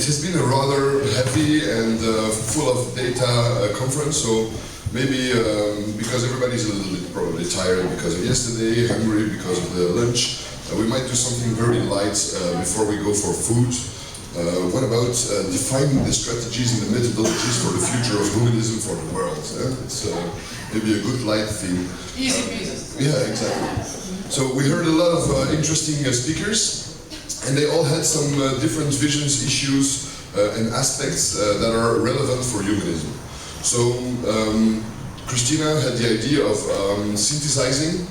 it has been a rather heavy and full of data conference, so maybe because everybody's a little bit probably tired because of yesterday, hungry because of the lunch, we might do something very light before we go for food. What about defining the strategies and the methodologies for the future of humanism for the world? It's maybe a good light theme. Easy peasy. Yeah, exactly. So we heard a lot of interesting speakers. And they all had some different visions, issues, and aspects that are relevant for humanism. So Cristina had the idea of synthesizing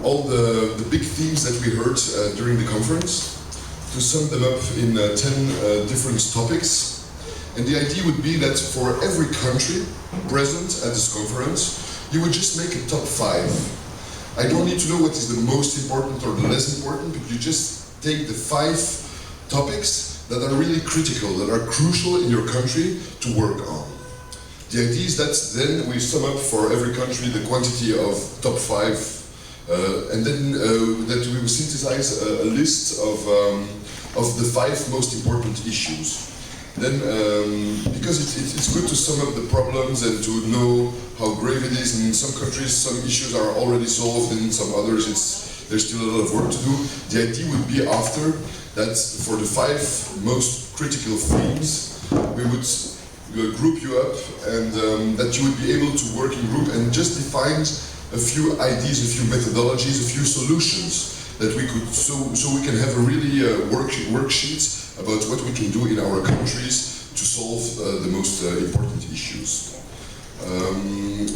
all the big themes that we heard during the conference, to sum them up in 10 different topics. And the idea would be that for every country present at this conference, you would just make a top 5. I don't need to know what is the most important or the less important, but you just take the 5 topics that are really critical, that are crucial in your country to work on. The idea is that then we sum up for every country the quantity of top 5, and then that we will synthesize a list of the 5 most important issues. Then, because it's good to sum up the problems and to know how grave it is. In some countries, some issues are already solved, and in some others, there's still a lot of work to do. The idea would be after that for the 5 most critical themes, we would group you up and that you would be able to work in group and just define a few ideas, a few methodologies, a few solutions that we could, so we can have a really worksheet about what we can do in our countries to solve the most important issues.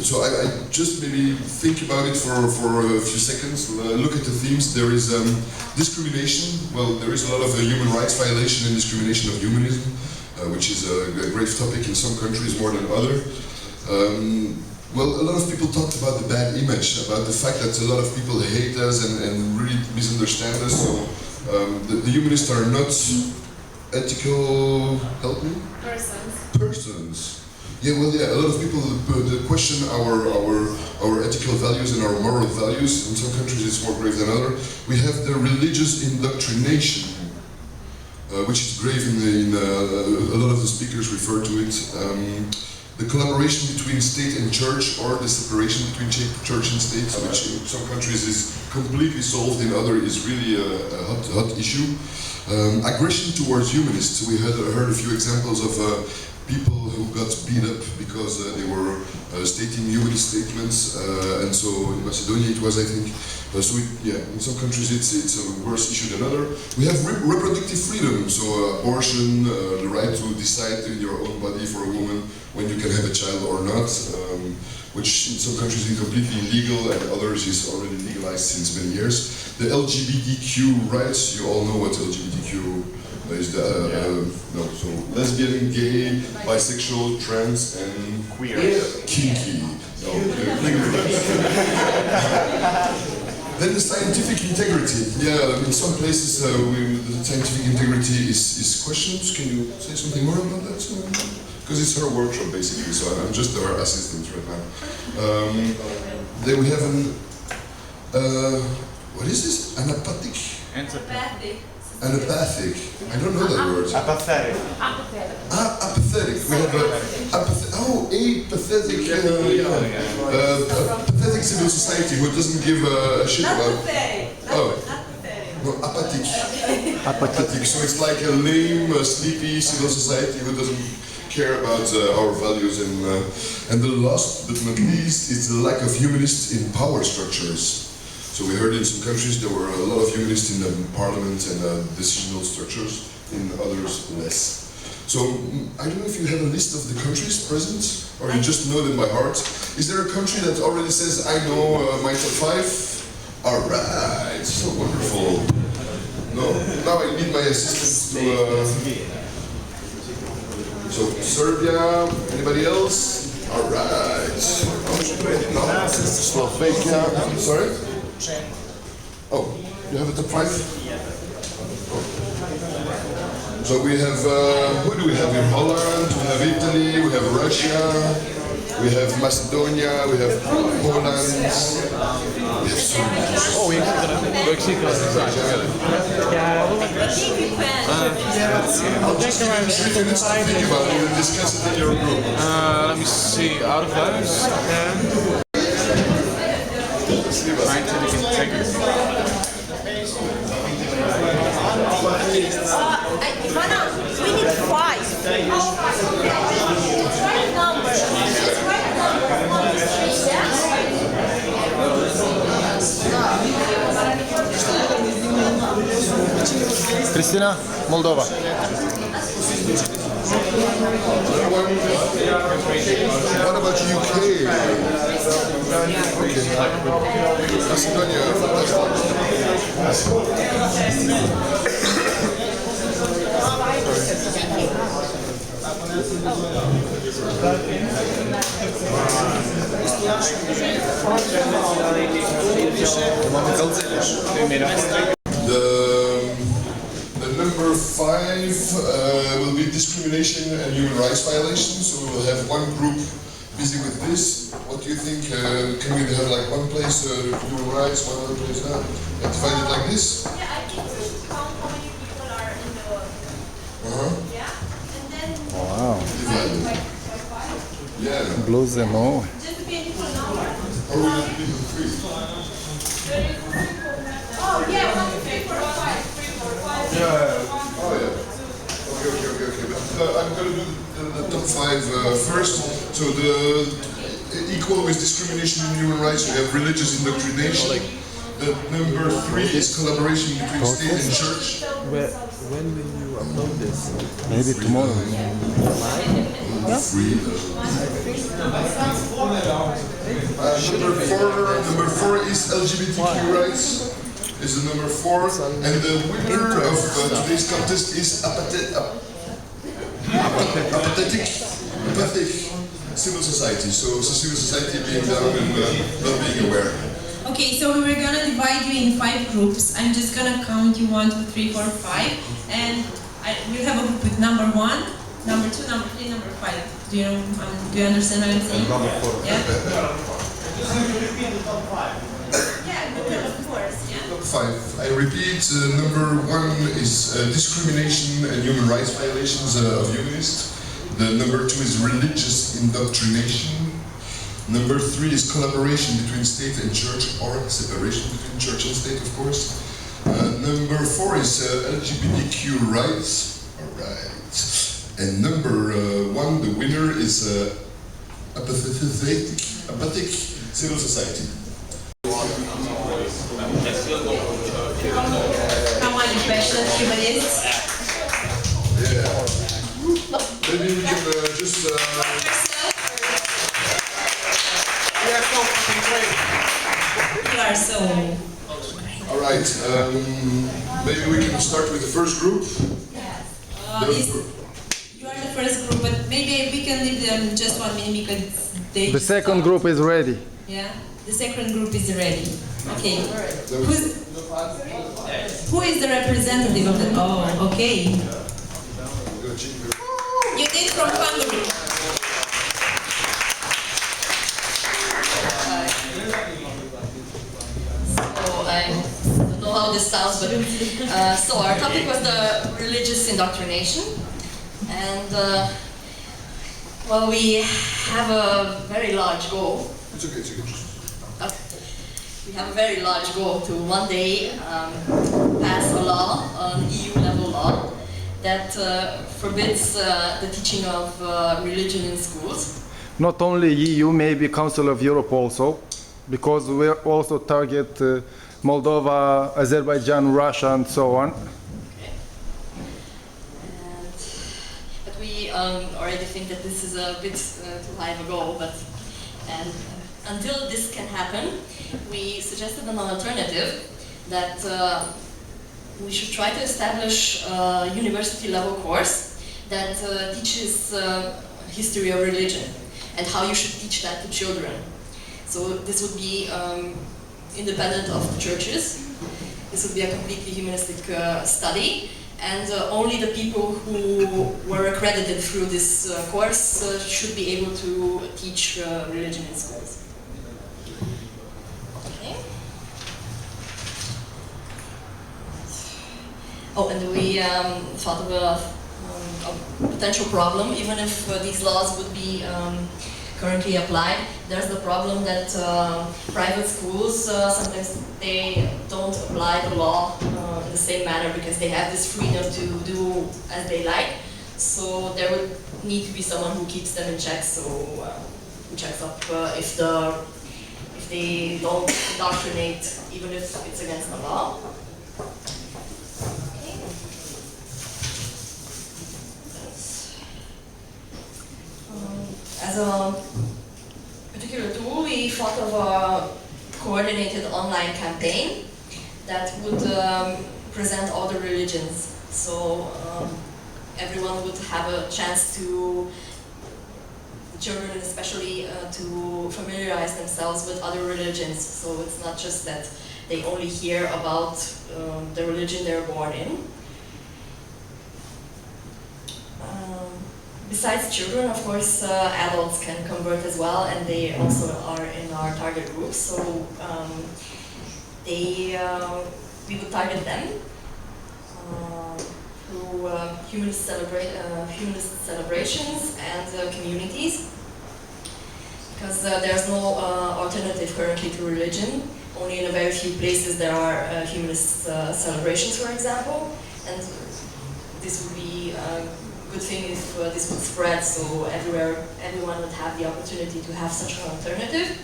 So I just maybe think about it for a few seconds, look at the themes. There is discrimination. Well, there is a lot of human rights violation and discrimination of humanism, which is a grave topic in some countries more than others. Well, a lot of people talked about the bad image, about the fact that a lot of people hate us and really misunderstand us. So the humanists are not ethical, help me? Persons. Yeah, well, yeah, a lot of people question our ethical values and our moral values. In some countries it's more grave than others. We have the religious indoctrination, which is grave in a lot of the speakers refer to it. The collaboration between state and church, or the separation between church and state, which in some countries is completely solved, in others is really a hot issue. Aggression towards humanists. We heard a few examples of people who got beat up because they were stating humanist statements, and so in Macedonia it was, I think. So in some countries it's a worse issue than other. We have reproductive freedom, so abortion, the right to decide in your own body for a woman when you can have a child or not, which in some countries is completely illegal and others is already legalized since many years. The LGBTQ rights, you all know what LGBTQ is. No, so lesbian, gay, bisexual, trans, and queer, kinky. No, then the scientific integrity. Yeah, in some places the scientific integrity is questioned. Can you say something more about that? Because it's her workshop basically, so I'm just her assistant right now. Then we have what is this? Anapathic? Anapathic. I don't know that word. Apathetic. Apathetic. We have apathetic. Pathetic civil society who doesn't give a shit about. No, apathic. Apathic. So it's like a lame, sleepy civil society who doesn't care about our values. And the last but not least is the lack of humanists in power structures. So we heard in some countries there were a lot of humanists in the parliament and decisional structures, in others less. So I don't know if you have a list of the countries present, or you just know them by heart. Is there a country that already says, I know my top 5? Alright, so wonderful. No, now I need my assistant to... So Serbia, anybody else? Alright. Slovakia, sorry? Oh, you have a top 5? So we have, who do we have in Holland? We have Italy, we have Russia, we have Macedonia, we have Poland, we have so many. Oh, ik zie het. Ja, Just give you 3 minutes to think about it and discuss it in your group. Let me see. Out of those, scientific integrity. We need 5. Cristina, Moldova. What about UK? Okay. Macedonia, The number 5 will be discrimination and human rights violations. So we will have one group busy with this. What do you think? Can we have like one place human rights, one other place and divide it like this? Yeah, I think we should count how many people are in the. Yeah, and then. Wow. Divide it. Yeah. Blows them all. Just be an equal number. Or will it be 3? Oh yeah, 1, 2, 3, 4, 5. 3, 4, 5. Yeah. Oh yeah. Okay. But, I'm going to do the top 5 first. So the equal with discrimination and human rights, we have religious indoctrination. The number 3 is collaboration between state and church. When will you upload this? Maybe tomorrow. Number 4 is LGBTQ rights. Is the number 4, and the winner of today's contest is apathetic civil society. So civil society being down and not being aware. Okay, so we're gonna divide you in 5 groups. I'm just gonna count you 1, 2, 3, 4, 5, and we'll have a group with number 1, number 2, number 3, number 5. Do you understand what I'm saying? Number 4. Yeah. Just repeat the top 5. Yeah, of course. Yeah. Top 5. I repeat, number 1 is discrimination and human rights violations of humanists. The number 2 is religious indoctrination. Number 3 is collaboration between state and church, or separation between church and state, of course. Number 4 is LGBTQ rights. Alright. And number 1, the winner, is apathic civil society. How many questions, humanists? Yeah. Maybe we can just... You are so... Alright, maybe we can start with the first group. You are the first group, but maybe we can leave them just 1 minute because they... The second group is ready. Yeah? The second group is ready. Okay. Who is the representative of the... Oh, okay. You did from Hungary. So I don't know how this sounds, but so our topic was the religious indoctrination, and well, we have a very large goal. It's okay. Okay. We have a very large goal to one day pass a law, an EU-level law, that forbids the teaching of religion in schools. Not only EU, maybe Council of Europe also, because we also target Moldova, Azerbaijan, Russia, and so on. Okay. But we already think that this is a bit too high of a goal, and until this can happen, we suggested an alternative that we should try to establish a university-level course that teaches history of religion and how you should teach that to children. So this would be independent of the churches. This would be a completely humanistic study, and only the people who were accredited through this course should be able to teach religion in schools. Okay. Oh, and we thought of a potential problem, even if these laws would be currently applied. There's the problem that private schools, sometimes they don't apply the law in the same manner because they have this freedom to do as they like. So there would need to be someone who keeps them in check, so who checks up if they don't indoctrinate, even if it's against the law. As a particular tool, we thought of a coordinated online campaign that would present all the religions. So everyone would have a chance to, the children especially, to familiarize themselves with other religions. So it's not just that they only hear about the religion they're born in. Besides children, of course, adults can convert as well, and they also are in our target group. So we would target them through humanist celebrations and communities, because there's no alternative currently to religion. Only in a very few places there are humanist celebrations, for example, and this would be good thing if this would spread, so everyone would have the opportunity to have such an alternative.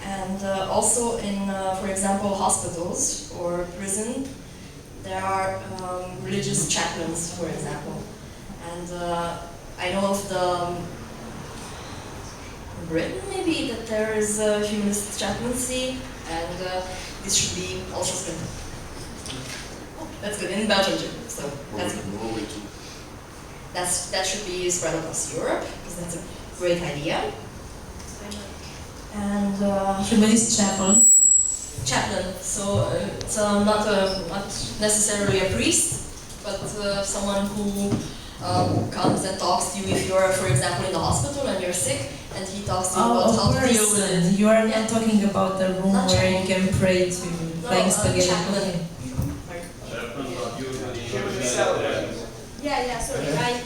And also in, for example, hospitals or prison, there are religious chaplains, for example. And I know of in Britain maybe that there is a humanist chaplaincy, and this should be also spread. Oh, that's good, in Belgium too, so that's good. That should be spread across Europe, because that's a great idea. And Humanist chaplain. Chaplain, so it's not necessarily a priest, but someone who comes and talks to you if you're, for example, in the hospital and you're sick, and he talks to you about how to deal with it. You are not talking about the room Not where chaplain. you can pray to playing spaghetti. Chaplain. Yeah, sorry, I'm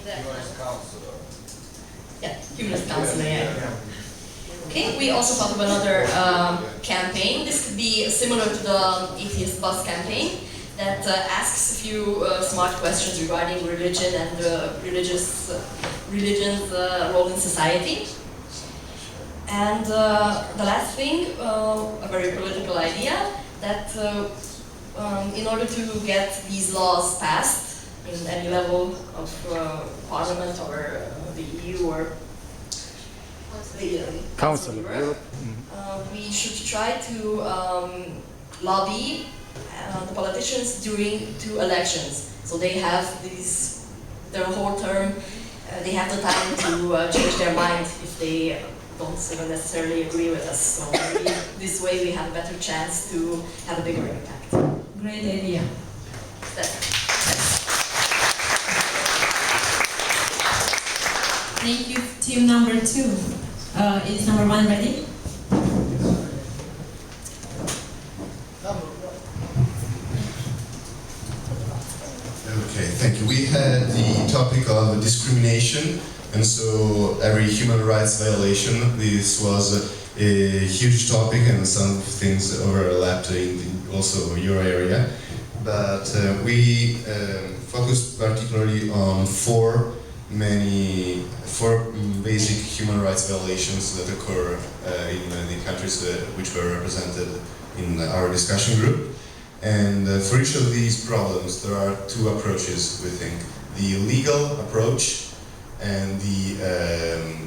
the Yeah, humanist counselor, yeah. Okay, we also thought of another campaign. This could be similar to the Atheist Bus campaign that asks a few smart questions regarding religion and religion's role in society. And the last thing, a very political idea, that in order to get these laws passed in any level of Parliament or the EU or the Council of Europe, we should try to lobby the politicians during 2 elections. So they have their whole term, they have the time to change their mind if they don't necessarily agree with us. So maybe this way we have a better chance to have a bigger impact. Great idea. Thank you, team number 2. Is number 1 ready? Okay, thank you. We had the topic of discrimination, and so every human rights violation, this was a huge topic, and some things overlapped in also your area. But we focused particularly on four basic human rights violations that occur in the countries which were represented in our discussion group. And for each of these problems, there are 2 approaches, we think. The legal approach and the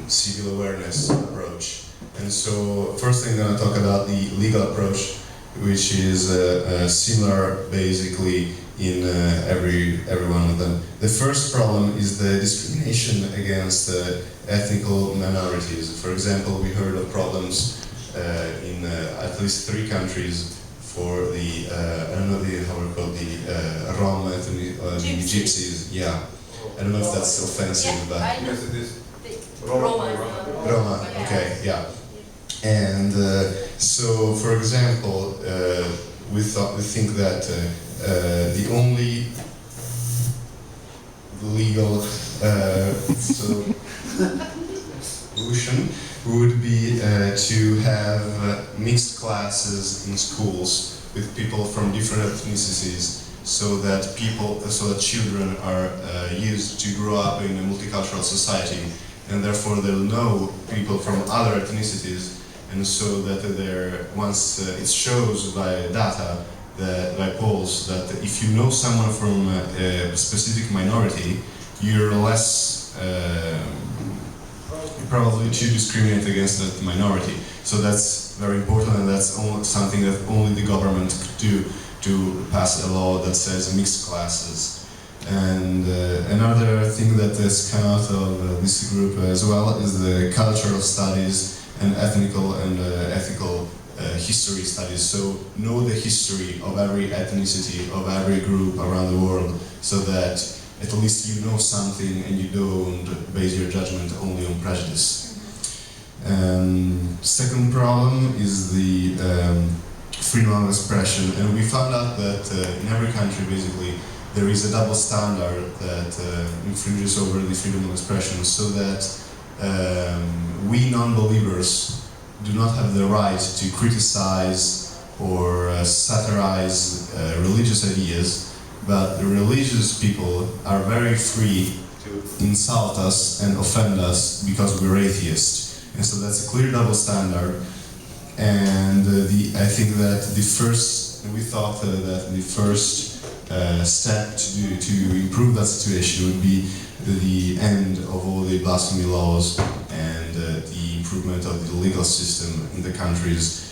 civil awareness approach. And so, first thing I'm going to talk about the legal approach, which is similar basically in every one of them. The first problem is the discrimination against ethnical minorities. For example, we heard of problems in at least 3 countries for the I don't know how we call the Roma, the gypsies. Yeah, I don't know if that's offensive, but Yes, it is. Roma. Roma. Okay, yeah. And so, for example, we think that the only legal solution would be to have mixed classes in schools with people from different ethnicities, so that children are used to grow up in a multicultural society, and therefore they'll know people from other ethnicities, and so that once it shows by data, by polls, that if you know someone from a specific minority, you're less probably to discriminate against that minority. So that's very important, and that's something that only the government could do, to pass a law that says mixed classes. And another thing that has come out of this group as well is the cultural studies and ethical history studies. So know the history of every ethnicity, of every group around the world, so that at least you know something and you don't base your judgment only on prejudice. Second problem is the freedom of expression, and we found out that in every country basically there is a double standard that infringes over the freedom of expression, so that we non-believers do not have the right to criticize or satirize religious ideas, but the religious people are very free to insult us and offend us because we're atheists. And so that's a clear double standard. And I think that we thought that the first step to improve that situation would be the end of all the blasphemy laws and the improvement of the legal system in the countries,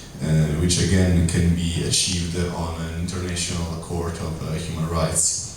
which again can be achieved on an international court of human rights.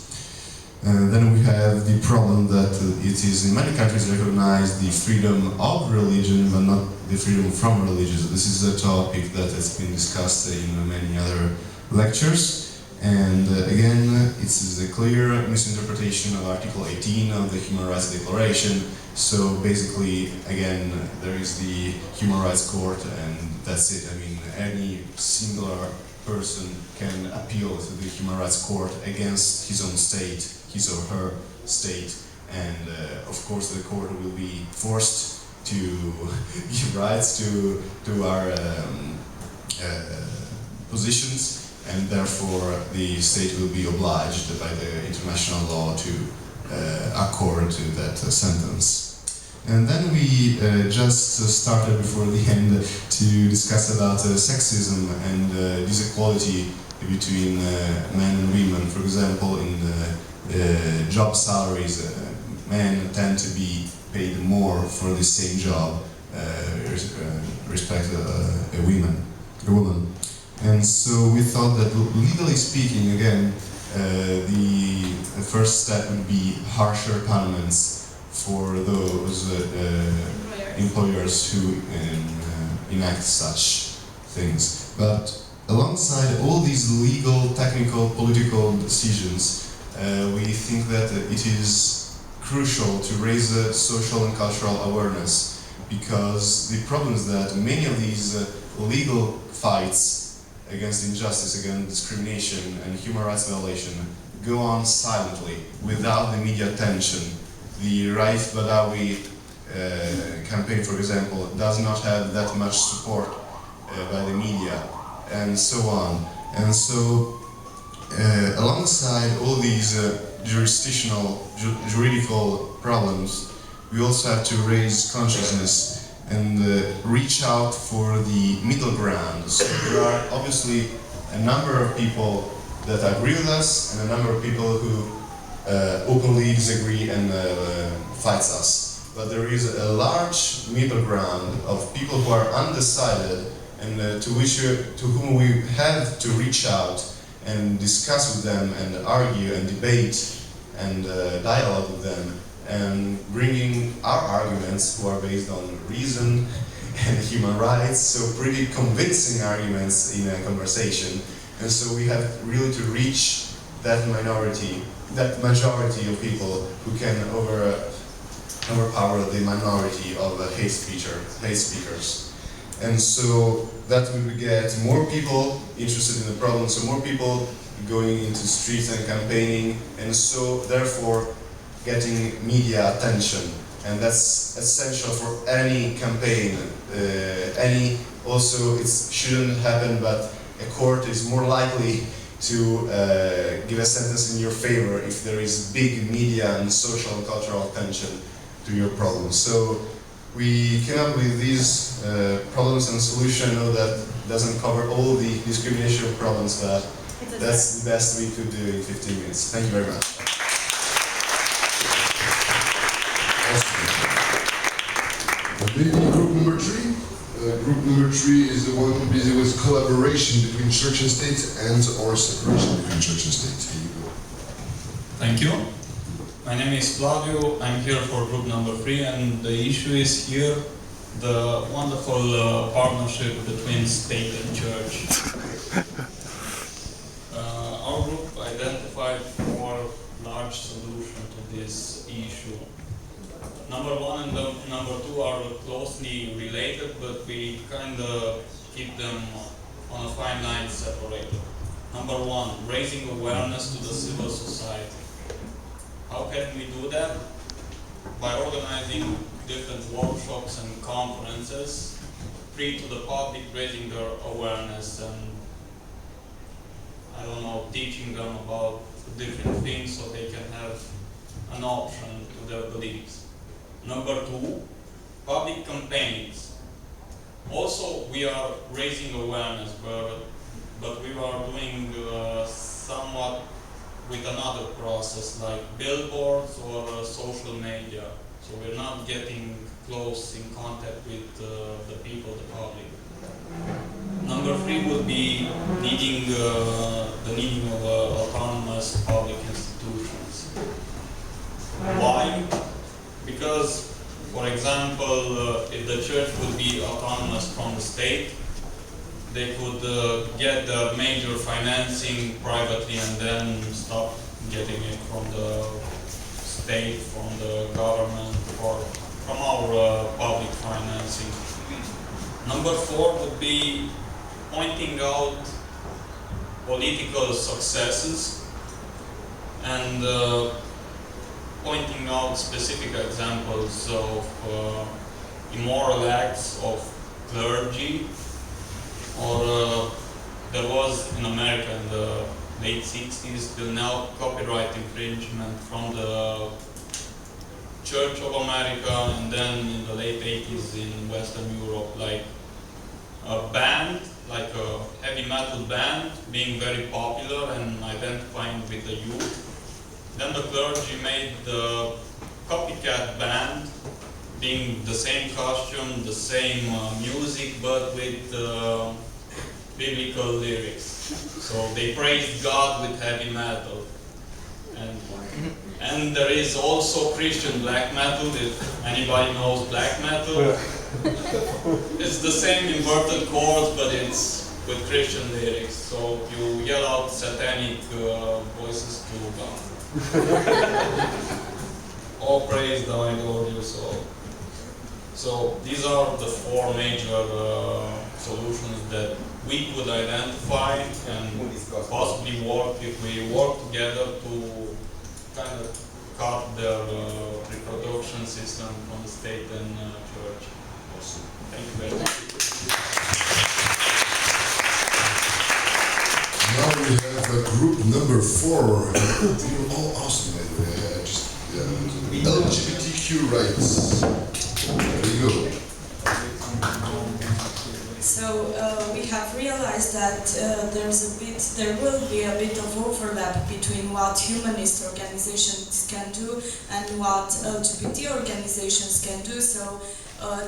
Then we have the problem that it is in many countries recognized the freedom of religion, but not the freedom from religion. This is a topic that has been discussed in many other lectures. And again, it is a clear misinterpretation of Article 18 of the Human Rights Declaration. So basically, again, there is the Human Rights Court, and that's it. I mean, any singular person can appeal to the Human Rights Court against his own state, his or her state, and of course the court will be forced to give rights to our positions, and therefore the state will be obliged by the international law to accord to that sentence. And then we just started before the end to discuss about sexism and disequality between men and women. For example, in job salaries, men tend to be paid more for the same job respect a woman. And so we thought that legally speaking, again, the first step would be harsher punishments for those employers who enact such things. But alongside all these legal, technical, political decisions, we think that it is crucial to raise social and cultural awareness, because the problem is that many of these legal fights against injustice, against discrimination and human rights violation go on silently, without the media attention. The Raif Badawi campaign, for example, does not have that much support by the media, and so on. And so, alongside all these juridical problems, we also have to raise consciousness and reach out for the middle ground. So there are obviously a number of people that agree with us, and a number of people who openly disagree and fights us. But there is a large middle ground of people who are undecided, and to whom we have to reach out and discuss with them and argue and debate and dialogue with them, and bringing our arguments, who are based on reason and human rights, so pretty convincing arguments in a conversation, And so we have really to reach that minority, that majority of people who can overpower the minority of hate speakers. And so that would get more people interested in the problem, so more people going into streets and campaigning, and so therefore getting media attention. And that's essential for any campaign. Also, it shouldn't happen, but a court is more likely to give a sentence in your favor if there is big media and social and cultural attention to your problem. So we came up with these problems and solutions. I know that doesn't cover all the discrimination problems, but that's the best we could do in 15 minutes. Thank you very much. Maybe group number 3. Group number 3 is the one busy with collaboration between church and state and or separation between church and state. Here you go. Thank you. My name is Flavio. I'm here for group number 3, and the issue is here the wonderful partnership between state and church. Our group identified 4 large solutions to this issue. Number 1 and number 2 are closely related, but we kind of keep them on a fine line separated. Number 1, raising awareness to the civil society. How can we do that? By organizing different workshops and conferences, free to the public, raising their awareness and, I don't know, teaching them about different things so they can have an option to their beliefs. Number 2, public campaigns. Also, we are raising awareness, but we are doing somewhat with another process, like billboards or social media. So we're not getting close in contact with the people, the public. Number 3 would be needing the needing of autonomous public institutions. Why? Because, for example, if the church would be autonomous from the state, they could get the major financing privately and then stop getting it from the state, from the government, or from our public financing. Number 4 would be pointing out political successes and pointing out specific examples of immoral acts of clergy, or there was in America in the late 60s till now copyright infringement from the Church of America, and then in the late 80s in Western Europe, like a band, like a heavy metal band being very popular and identifying with the youth. Then the clergy made the copycat band, being the same costume, the same music, but with biblical lyrics. So they praised God with heavy metal. And there is also Christian black metal, if anybody knows black metal. It's the same inverted chords, but it's with Christian lyrics. So you yell out satanic voices to God. All praise thy Lord your soul. So these are the 4 major solutions that we could identify and possibly work if we work together to kind of cut their reproduction system from the state and church. Awesome. Thank you very much. Now we have group number 4. You're all awesome, by the way. LGBTQ rights. There you go. So we have realized that there will be a bit of overlap between what humanist organizations can do and what LGBT organizations can do. So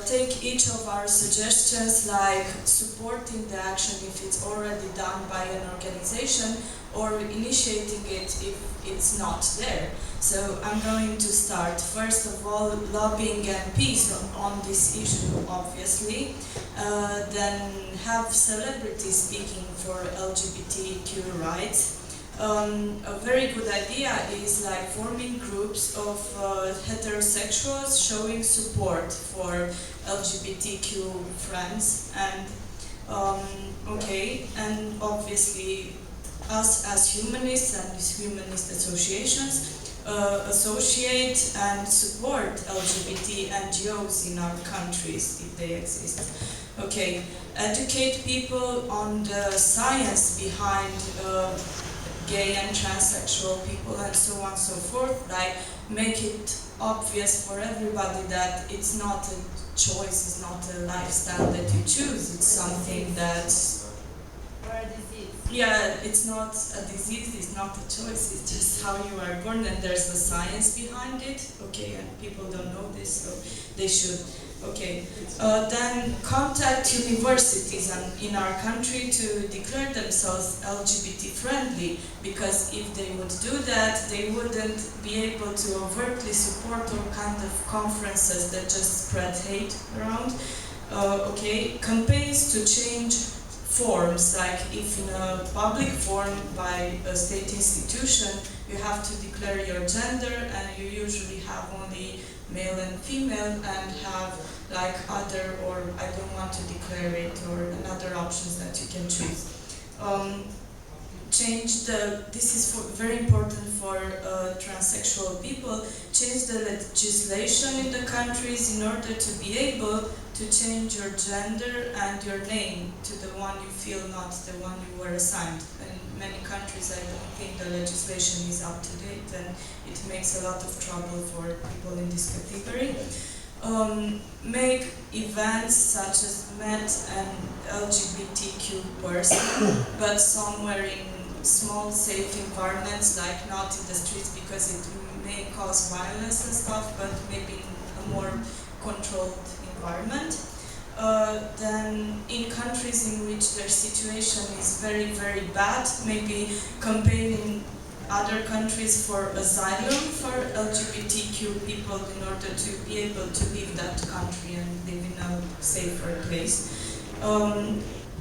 take each of our suggestions, like supporting the action if it's already done by an organization, or initiating it if it's not there. So I'm going to start, first of all, lobbying MPs on this issue, obviously, then have celebrities speaking for LGBTQ rights. A very good idea is like forming groups of heterosexuals showing support for LGBTQ friends, and and obviously us as humanists and as humanist associations associate and support LGBT NGOs in our countries if they exist. Okay, educate people on the science behind gay and transsexual people and so on and so forth, like make it obvious for everybody that it's not a choice, it's not a lifestyle that you choose, it's something that... Or a disease. Yeah, it's not a disease, it's not a choice, it's just how you are born, and there's the science behind it, okay, and people don't know this, so they should. Okay, then contact universities in our country to declare themselves LGBT friendly, because if they would do that, they wouldn't be able to overtly support all kinds of conferences that just spread hate around. Okay, campaigns to change forms, like if in a public forum by a state institution, you have to declare your gender, and you usually have only male and female, and have like other, or I don't want to declare it, or another options that you can choose. This is very important for transsexual people, change the legislation in the countries in order to be able to change your gender and your name to the one you feel, not the one you were assigned. In many countries, I don't think the legislation is up to date, and it makes a lot of trouble for people in this category. Make events such as met an LGBTQ person, but somewhere in small, safe environments, like not in the streets, because it may cause violence and stuff, but maybe in a more controlled environment. Then in countries in which their situation is very, very bad, maybe campaigning other countries for asylum for LGBTQ people in order to be able to leave that country and live in a safer place.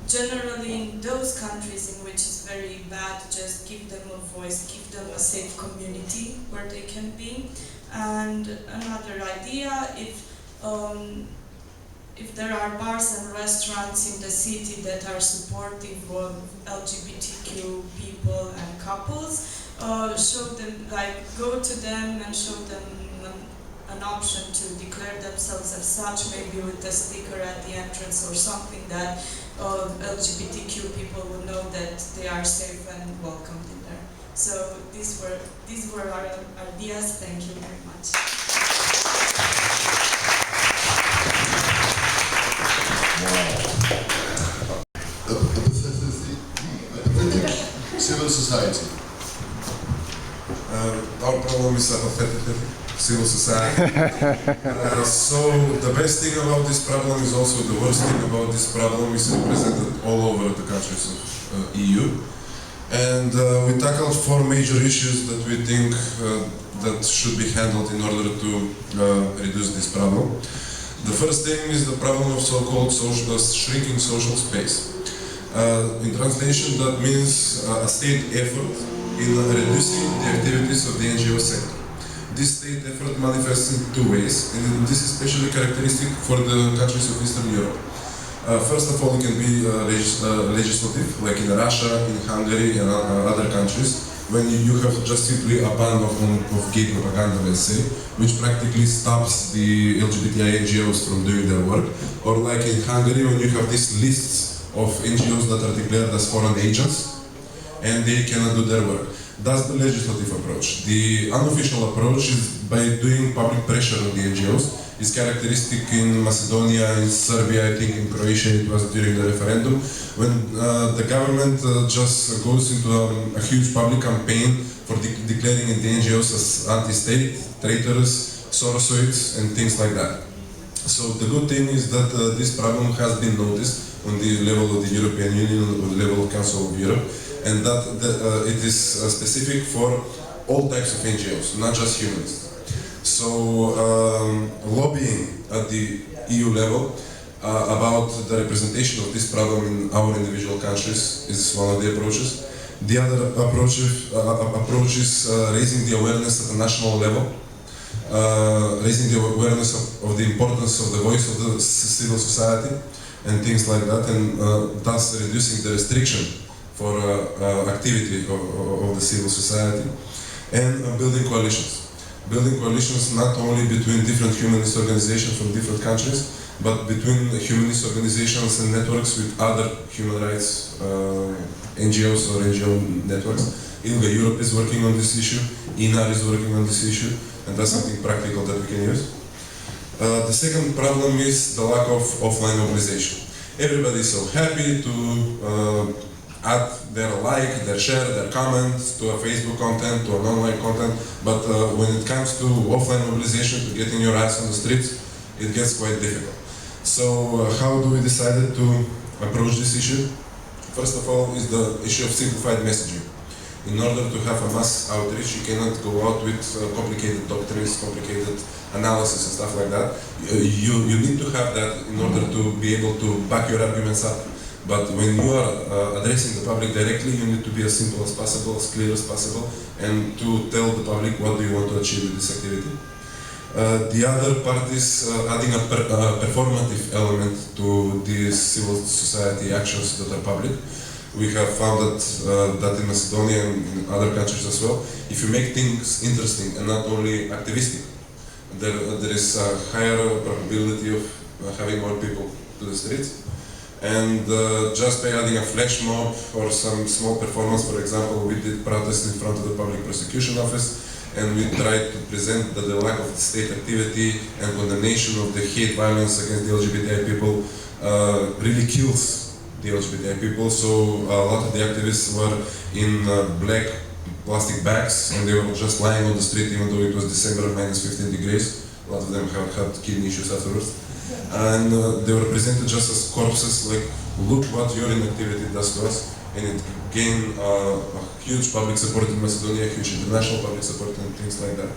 Generally, in those countries in which it's very bad, just give them a voice, give them a safe community where they can be. And another idea, if there are bars and restaurants in the city that are supportive of LGBTQ people and couples, show them, like, go to them and show them an option to declare themselves as such, maybe with a sticker at the entrance or something that LGBTQ people will know that they are safe and welcomed in there. So these were our ideas. Thank you very much. Apathetic civil society. Our problem is apathetic civil society. So the best thing about this problem is also the worst thing about this problem is represented all over the countries of EU. And we tackled 4 major issues that we think that should be handled in order to reduce this problem. The first thing is the problem of so-called shrinking social space. In translation, that means a state effort in reducing the activities of the NGO sector. This state effort manifests in 2 ways, and this is especially characteristic for the countries of Eastern Europe. First of all, it can be legislative, like in Russia, in Hungary, and other countries, when you have just simply a ban of gay propaganda, let's say, which practically stops the LGBTI NGOs from doing their work. Or like in Hungary, when you have these lists of NGOs that are declared as foreign agents, and they cannot do their work. That's the legislative approach. The unofficial approach is by doing public pressure on the NGOs. It's characteristic in Macedonia, in Serbia, I think in Croatia it was during the referendum, when the government just goes into a huge public campaign for declaring the NGOs as anti-state, traitors, Sorosoids, and things like that. So the good thing is that this problem has been noticed on the level of the European Union, on the level of Council of Europe, and that it is specific for all types of NGOs, not just humanists. So lobbying at the EU level about the representation of this problem in our individual countries is one of the approaches. The other approach is raising the awareness at the national level, raising the awareness of the importance of the voice of the civil society and things like that, and thus reducing the restriction for activity of the civil society, and building coalitions. Building coalitions not only between different humanist organizations from different countries, but between humanist organizations and networks with other human rights NGOs or NGO networks. ILGA Europe is working on this issue, INAR is working on this issue, and that's something practical that we can use. The second problem is the lack of offline mobilization. Everybody is so happy to add their like, their share, their comments to a Facebook content, to an online content, but when it comes to offline mobilization, to getting your ass on the streets, it gets quite difficult. So how do we decide to approach this issue? First of all is the issue of simplified messaging. In order to have a mass outreach, you cannot go out with complicated doctrines, complicated analysis and stuff like that. You need to have that in order to be able to back your arguments up. But when you are addressing the public directly, you need to be as simple as possible, as clear as possible, and to tell the public what do you want to achieve with this activity. The other part is adding a performative element to these civil society actions that are public. We have found that in Macedonia and in other countries as well, if you make things interesting and not only activistic, there is a higher probability of having more people to the streets. And just by adding a flash mob or some small performance, for example, we did protest in front of the public prosecution office, and we tried to present that the lack of state activity and condemnation of the hate violence against the LGBTI people really kills the LGBTI people. So a lot of the activists were in black plastic bags, and they were just lying on the street even though it was December, -15 degrees. A lot of them have had kidney issues afterwards. And they were presented just as corpses, like, look what your inactivity does to us. And it gained a huge public support in Macedonia, huge international public support and things like that.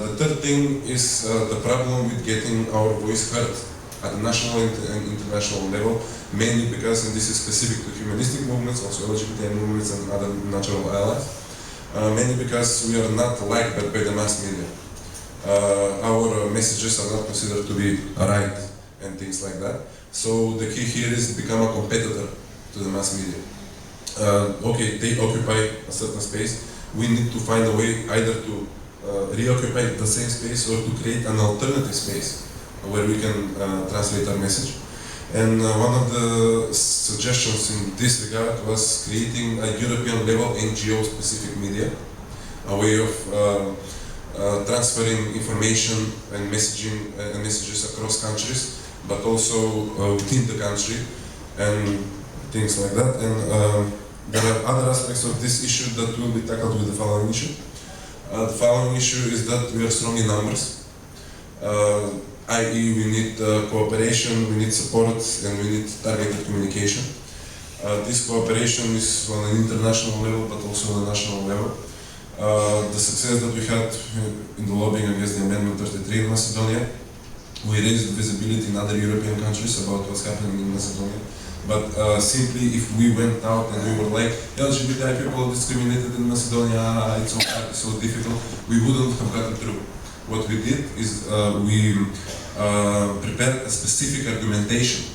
The third thing is the problem with getting our voice heard at the national and international level, mainly because, and this is specific to humanistic movements, also LGBTI movements and other natural allies, mainly because we are not liked by the mass media. Our messages are not considered to be right and things like that. So the key here is to become a competitor to the mass media. Okay, they occupy a certain space. We need to find a way either to reoccupy the same space or to create an alternative space where we can translate our message. And one of the suggestions in this regard was creating a European level NGO-specific media, a way of transferring information and messages across countries, but also within the country and things like that. And there are other aspects of this issue that will be tackled with the following issue. The following issue is that we are strong in numbers, i.e. we need cooperation, we need support, and we need targeted communication. This cooperation is on an international level, but also on a national level. The success that we had in the lobbying against the Amendment 33 in Macedonia, we raised visibility in other European countries about what's happening in Macedonia. But simply if we went out and we were like, LGBTI people discriminated in Macedonia, it's so hard, it's so difficult, we wouldn't have gotten through. What we did is we prepared a specific argumentation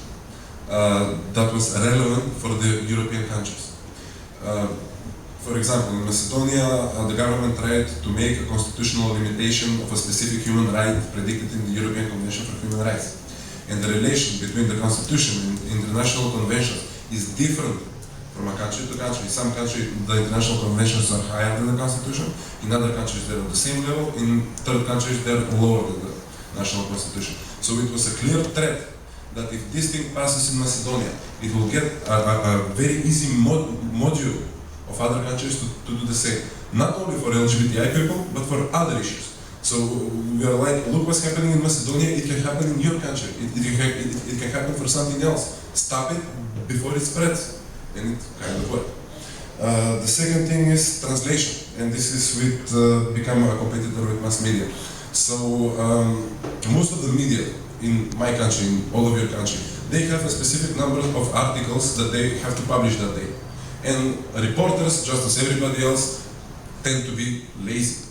that was relevant for the European countries. For example, in Macedonia, the government tried to make a constitutional limitation of a specific human right predicted in the European Convention for Human Rights. And the relation between the constitution and international conventions is different from a country to country. In some countries, the international conventions are higher than the constitution. In other countries, they're at the same level. In third countries, they're lower than the national constitution. So it was a clear threat that if this thing passes in Macedonia, it will get a very easy module of other countries to do the same. Not only for LGBTI people, but for other issues. So we are like, look what's happening in Macedonia, it can happen in your country. It can happen for something else. Stop it before it spreads. And it kind of worked. The second thing is translation, and this is with become a competitor with mass media. So most of the media in my country, in all of your country, they have a specific number of articles that they have to publish that day. And reporters, just as everybody else, tend to be lazy.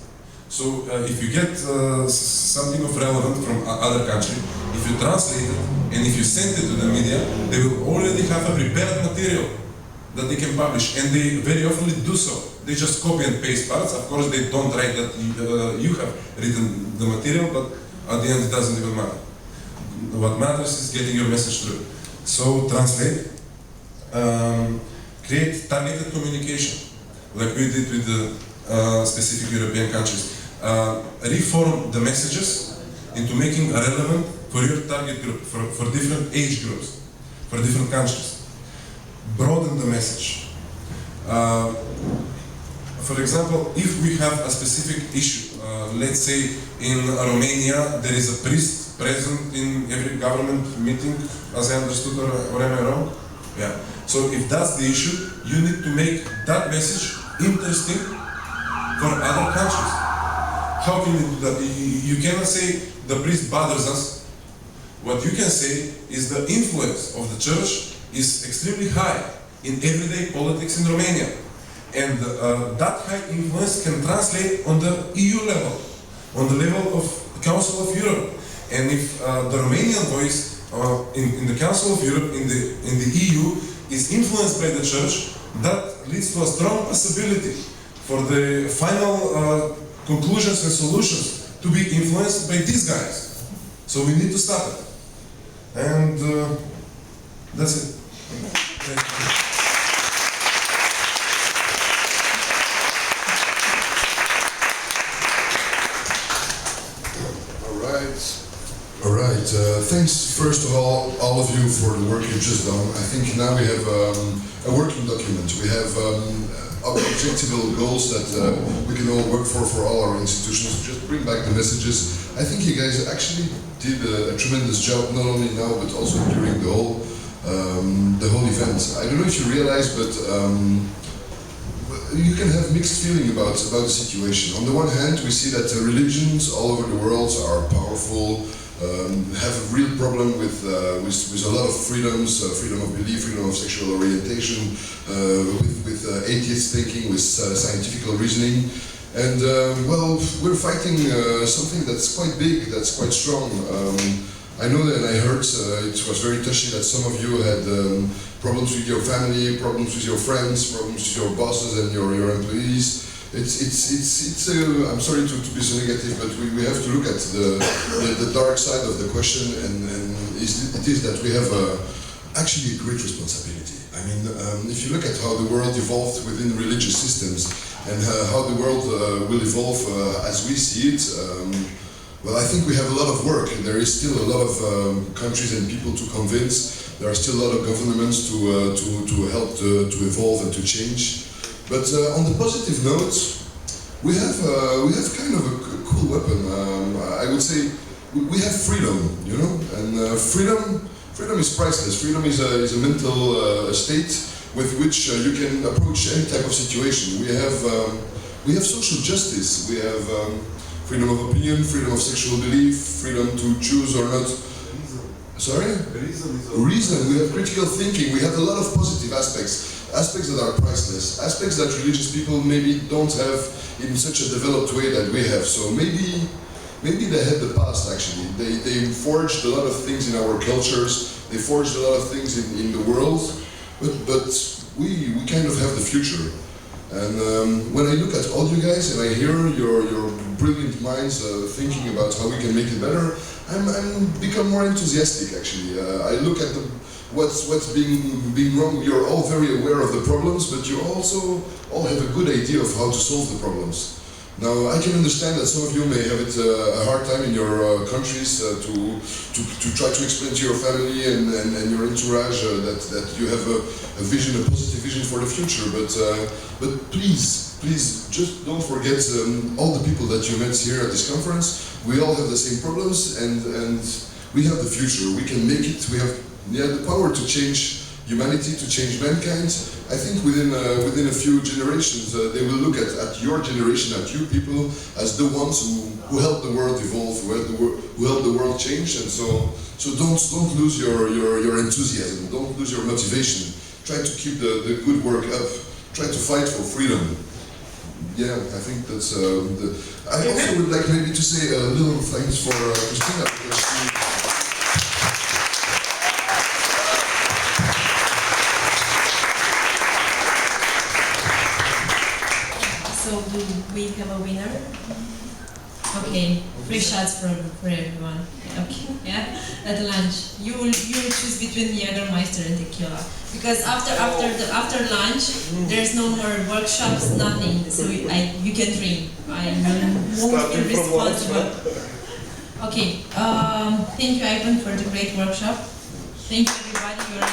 So if you get something of relevant from other country, if you translate it and if you send it to the media, they will already have a prepared material that they can publish, and they very often do so. They just copy and paste parts. Of course, they don't write that you have written the material, but at the end it doesn't even matter. What matters is getting your message through. So translate, create targeted communication, like we did with the specific European countries. Reform the messages into making relevant for your target group, for different age groups, for different countries. Broaden the message. For example, if we have a specific issue, let's say in Romania there is a priest present in every government meeting, as I understood, or am I wrong? Yeah. So if that's the issue, you need to make that message interesting for other countries. How can you do that? You cannot say the priest bothers us. What you can say is the influence of the church is extremely high in everyday politics in Romania. And that high influence can translate on the EU level, on the level of the Council of Europe. And if the Romanian voice in the Council of Europe, in the EU, is influenced by the church, that leads to a strong possibility for the final conclusions and solutions to be influenced by these guys. So we need to stop it. And that's it. Thank you. All right. Thanks, first of all of you, for the work you've just done. I think now we have a working document. We have objectivable goals that we can all work for all our institutions. Just bring back the messages. I think you guys actually did a tremendous job, not only now but also during the whole event. I don't know if you realize, but you can have mixed feeling about the situation. On the one hand, we see that religions all over the world are powerful, have a real problem with a lot of freedoms, freedom of belief, freedom of sexual orientation, with atheist thinking, with scientific reasoning. And well, we're fighting something that's quite big, that's quite strong. I know that, and I heard it was very touching that some of you had problems with your family, problems with your friends, problems with your bosses and your employees. It's I'm sorry to be so negative, but we have to look at the dark side of the question, and it is that we have actually a great responsibility. I mean, if you look at how the world evolved within religious systems and how the world will evolve as we see it, well, I think we have a lot of work. There is still a lot of countries and people to convince. There are still a lot of governments to help to evolve and to change. But on the positive note, we have kind of a cool weapon. I would say we have freedom, you know, and freedom is priceless. Freedom is a mental state with which you can approach any type of situation. We have social justice. We have freedom of opinion, freedom of sexual belief, freedom to choose or not. Sorry? Reason. We have critical thinking. We have a lot of positive aspects that are priceless, aspects that religious people maybe don't have in such a developed way that we have. So maybe they had the past, actually. They forged a lot of things in our cultures, they forged a lot of things in the world, but we kind of have the future. And when I look at all you guys and I hear your brilliant minds thinking about how we can make it better, I'm become more enthusiastic, actually. I look at what's being wrong. You're all very aware of the problems, but you also all have a good idea of how to solve the problems. Now, I can understand that some of you may have a hard time in your countries to try to explain to your family and your entourage that you have a vision, a positive vision for the future. But please, just don't forget all the people that you met here at this conference. We all have the same problems, and we have the future. We can make it. We have the power to change humanity, to change mankind, I think within a few generations, they will look at your generation, at you people, as the ones who helped the world evolve, who helped the world change, and so don't lose your enthusiasm, don't lose your motivation. Try to keep the good work up. Try to fight for freedom. Yeah, I think that's I also would like maybe to say a little thanks for Cristina, because she. So do we have a winner? Okay, free shots for everyone. Okay, yeah. At lunch, you will choose between Jägermeister and tequila, because after lunch there's no more workshops, nothing. So you can drink. I won't be responsible. Okay. Thank you, Yvan, for the great workshop. Thank you, everybody. You are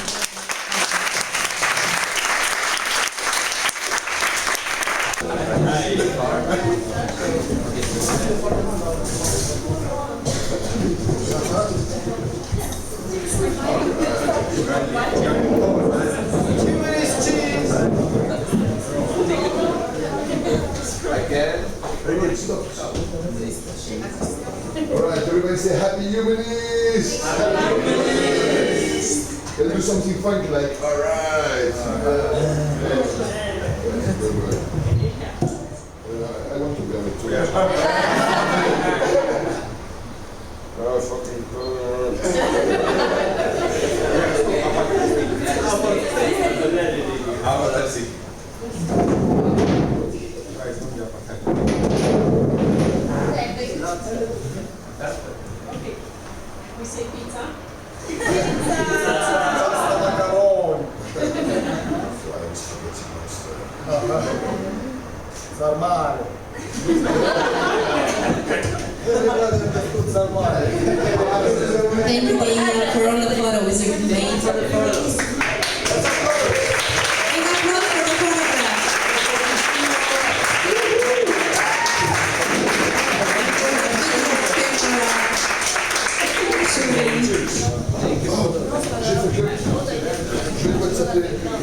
Alright, everybody say happy humanists! Happy humanists! Can you do something funky like alright? I want to be on it too. Oh, fucking good. Let's see. Okay. We say pizza? Sarmale. Thank you, Daniel, for all the photos you've made. For the photos. And applause for the photograph. Je vais WhatsApper.